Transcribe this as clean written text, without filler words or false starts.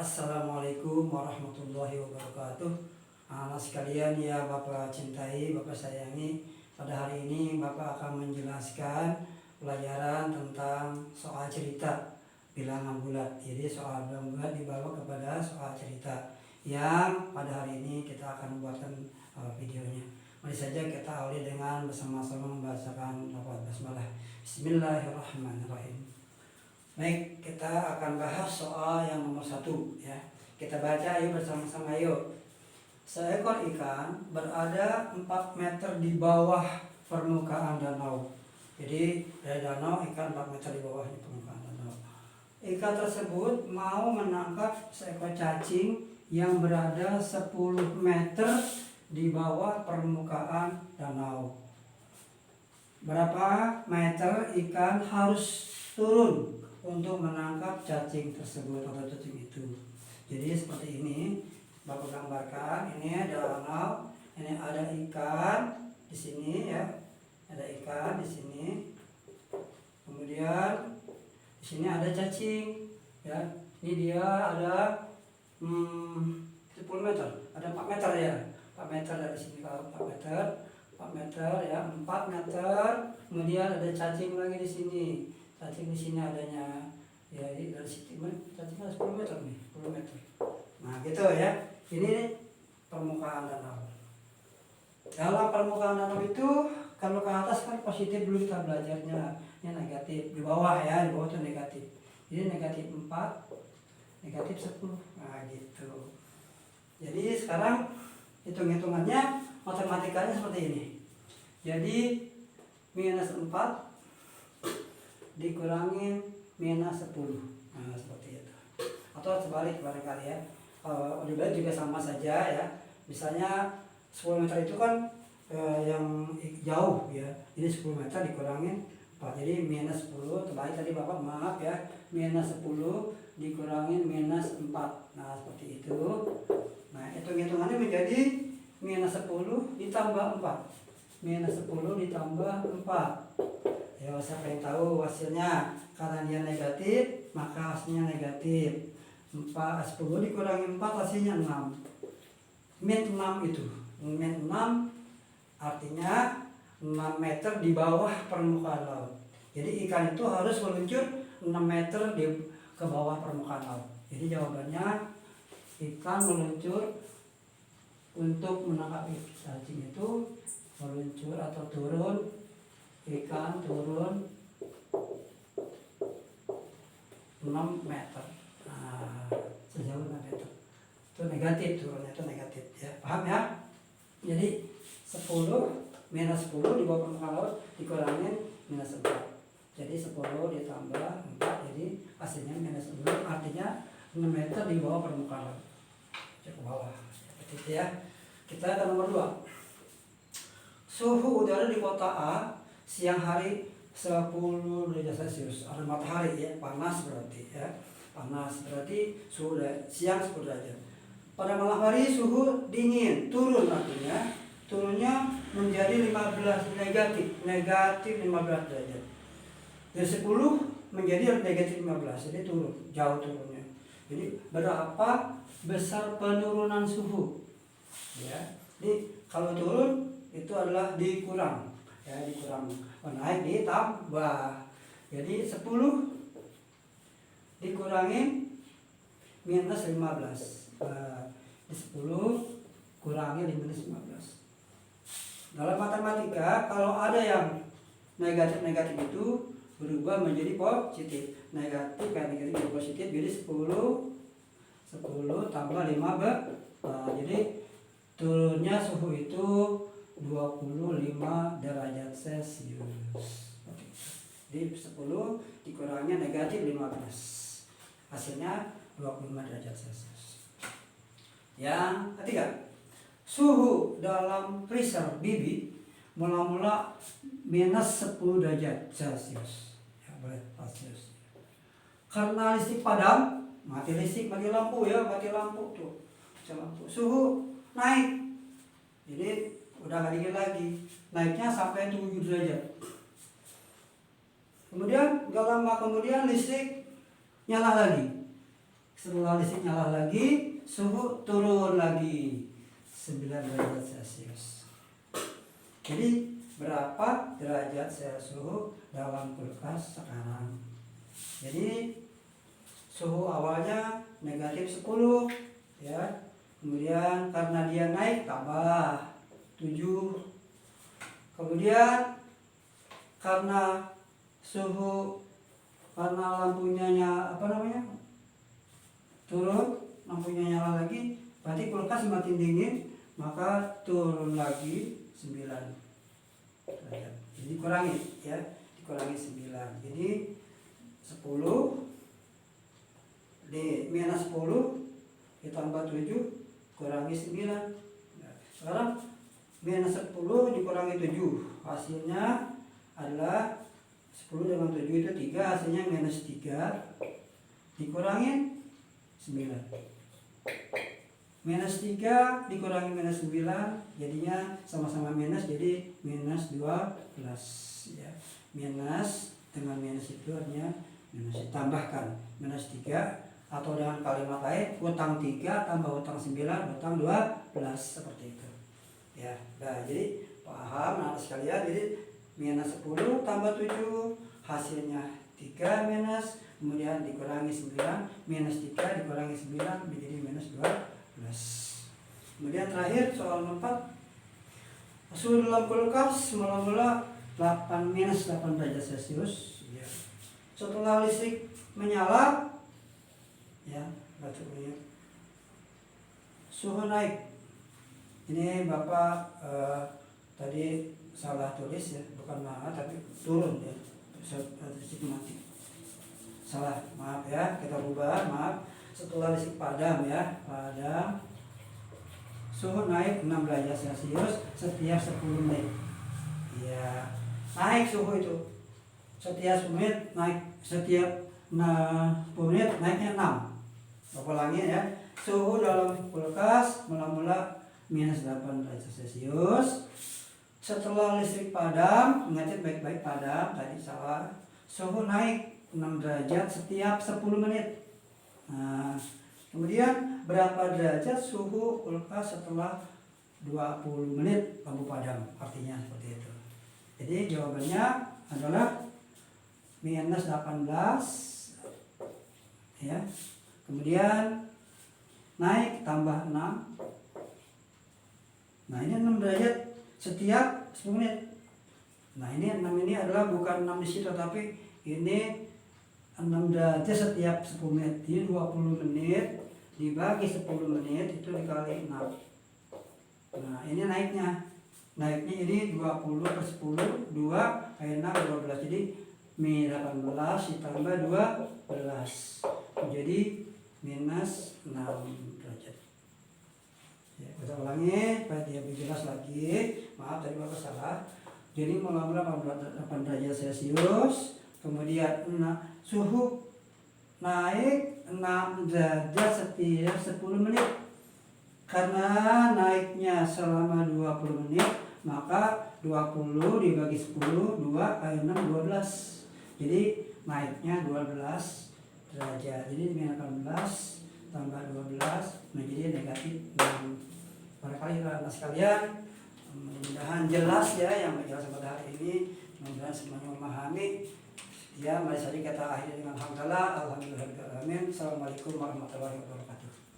Assalamualaikum warahmatullahi wabarakatuh. Anak sekalian ya Bapak cintai, Bapak sayangi, pada hari ini Bapak akan menjelaskan pelajaran tentang soal cerita bilangan bulat. Jadi soal bilangan bulat dibawa kepada soal cerita yang pada hari ini kita akan buatkan videonya. Mari saja kita awali dengan bersama-sama membacakan lafaz basmalah. Bismillahirrahmanirrahim. Baik, kita akan bahas soal yang nomor 1 ya. Kita baca yuk bersama-sama yuk. Seekor ikan berada 4 meter di bawah permukaan danau. Jadi dari danau ikan 4 meter di bawah permukaan danau. Ikan tersebut mau menangkap seekor cacing yang berada 10 meter di bawah permukaan danau. Berapa meter ikan harus turun untuk menangkap cacing tersebut atau cacing itu? Jadi seperti ini, Bapak gambarkan. Ini ada danau, ini ada ikan di sini ya, ada ikan di sini. Kemudian di sini ada cacing ya. Ini dia ada 10 meter, ada 4 meter ya, 4 meter dari sini kalau 4 meter, 4 meter ya, 4 meter. Kemudian ada cacing lagi di sini. Cacing di sini adanya ya, dari situ cacing ada 10 meter nih, 10 meter. Nah gitu ya. Ini permukaan danau. Dalam permukaan danau itu kalau ke atas kan positif dulu kita belajarnya, ini negatif. Di bawah ya, di bawah itu negatif. Jadi negatif 4, negatif 10. Nah gitu. Jadi sekarang hitung-hitungannya, matematikanya seperti ini. Jadi minus 4 dikurangin minus 10. Nah seperti itu. Atau sebalik barangkali ya. Dibalik juga sama saja ya. Misalnya 10 meter itu kan yang jauh ya. Jadi 10 meter dikurangin 4. Jadi minus 10. Terbalik tadi Bapak maaf ya. Minus 10 dikurangin minus 4. Nah seperti itu. Nah hitung-hitungannya menjadi minus 10 ditambah 4. Minus 10 ditambah 4. Ya, siapa yang tahu hasilnya? Karena dia negatif, maka hasilnya negatif. 10 dikurangi 4 hasilnya 6. Min 6 itu. Min 6 artinya 6 meter di bawah permukaan laut. Jadi ikan itu harus meluncur 6 meter ke bawah permukaan laut. Jadi jawabannya ikan meluncur untuk menangkap cacing itu meluncur atau turun. Ikan turun 6 meter. Nah, sejauh 6 meter. Itu negatif, turunnya itu negatif ya. Paham ya? Jadi 10 minus 10 di bawah permukaan laut dikurangin minus 4. Jadi 10 ditambah 4 jadi hasilnya minus 6, artinya 6 meter di bawah permukaan laut. Cek ke bawah. Seperti itu ya. Kita ke nomor 2. Suhu udara di kota A siang hari 10 derajat Celcius. Ada matahari ya, panas berarti ya. Panas berarti suhu siang 10 derajat. Pada malam hari suhu dingin, turun artinya turunnya menjadi 15 negatif 15 derajat. Dari 10 menjadi negatif 15, jadi turun, jauh turunnya. Jadi berapa besar penurunan suhu? Ya. Jadi kalau turun itu adalah dikurang. Ya, dikurang, naik ditambah. Jadi 10 dikurangin minus 15. Di 10 kurangi di minus 15. Dalam matematika kalau ada yang negatif-negatif itu berubah menjadi positif. Negatif kan negatif menjadi positif. Jadi 10 tambah 5 jadi turunnya suhu itu 25 derajat Celcius. Jadi 10 dikurangnya negatif 15. Hasilnya 25 derajat Celcius. Yang ketiga, suhu dalam freezer bibi mula-mula minus 10 derajat Celcius. Ya, boleh Celcius. Karena listrik padam, mati listrik, mati lampu ya, mati lampu tuh. Lampu. Suhu naik. Jadi udah gak dingin lagi, naiknya sampai 7 derajat. Kemudian gak lama kemudian listrik nyala lagi Setelah listrik nyala lagi, suhu turun lagi 9 derajat Celcius. Jadi berapa derajat Celcius suhu dalam kulkas sekarang? Jadi suhu awalnya negatif 10 ya. Kemudian karena dia naik tambah 7. Kemudian karena lampunya turun, lampunya nyala lagi, berarti kulkas semakin dingin, maka turun lagi 9 derajat. Jadi dikurangi 9. Jadi 10 minus 10 ditambah 7 kurangi 9. Nah, sekarang minus 10 dikurangi 7, hasilnya adalah 10 dengan 7 itu 3, hasilnya minus 3 dikurangin 9. Minus 3 dikurangi minus 9, jadinya sama-sama minus, jadi minus 12 ya. Minus dengan minus itu artinya minus, ditambahkan minus 3, atau dengan kalimat lain utang 3 tambah utang 9 utang 12, seperti itu ya. Nah, jadi paham anak sekalian, jadi minus 10 tambah 7 hasilnya 3 minus, kemudian dikurangi 9, minus 3 dikurangi 9 menjadi minus 12. Kemudian terakhir soal 4, suhu dalam kulkas mula-mula minus 8 derajat Celcius ya. Setelah listrik menyala ya, suhu naik. Ini Bapak tadi salah tulis ya, bukan naik tapi turun ya, listrik mati. Salah, maaf ya, kita ubah, maaf. Setelah listrik padam ya, padam, suhu naik 6 derajat Celcius setiap 10 menit. Ya, naik suhu itu setiap 10 menit naik, setiap 10 menit naiknya 6. Bapak ulangi ya, suhu dalam kulkas mula-mula minus 8 derajat Celcius. Setelah listrik padam, ingat baik-baik, padam tadi salah, suhu naik 6 derajat setiap 10 menit. Nah, kemudian berapa derajat suhu kulkas setelah 20 menit lampu padam? Artinya seperti itu. Jadi jawabannya adalah minus 18 ya. Kemudian naik tambah 6. Nah, ini 6 derajat setiap 10 menit. Nah, ini 6 ini adalah bukan 6 di situ, tapi ini 6 derajat setiap 10 menit. Jadi 20 menit dibagi 10 menit itu dikali 6. Nah, ini naiknya ini 20 per 10, 2 kali 6, 12. Jadi min 18 ditambah 12 jadi minus 6 derajat ya. Kita ulangi supaya dia lebih jelas lagi. Maaf tadi Bapak salah. Jadi mula-mula 8 derajat Celcius, kemudian suhu naik 6 derajat setiap 10 menit. Karena naiknya selama 20 menit, maka 20 dibagi 10, 2 kali 6, 12. Jadi naiknya 12 derajat. Jadi minus 18 tambah 12 menjadi negatif 6. Barangkali anak sekalian, mudah-mudahan jelas ya yang jelas pada hari ini. Mudah-mudahan semuanya memahami. Ya, mari saja kita akhiri dengan hamdalah. Alhamdulillah. Assalamualaikum warahmatullahi wabarakatuh.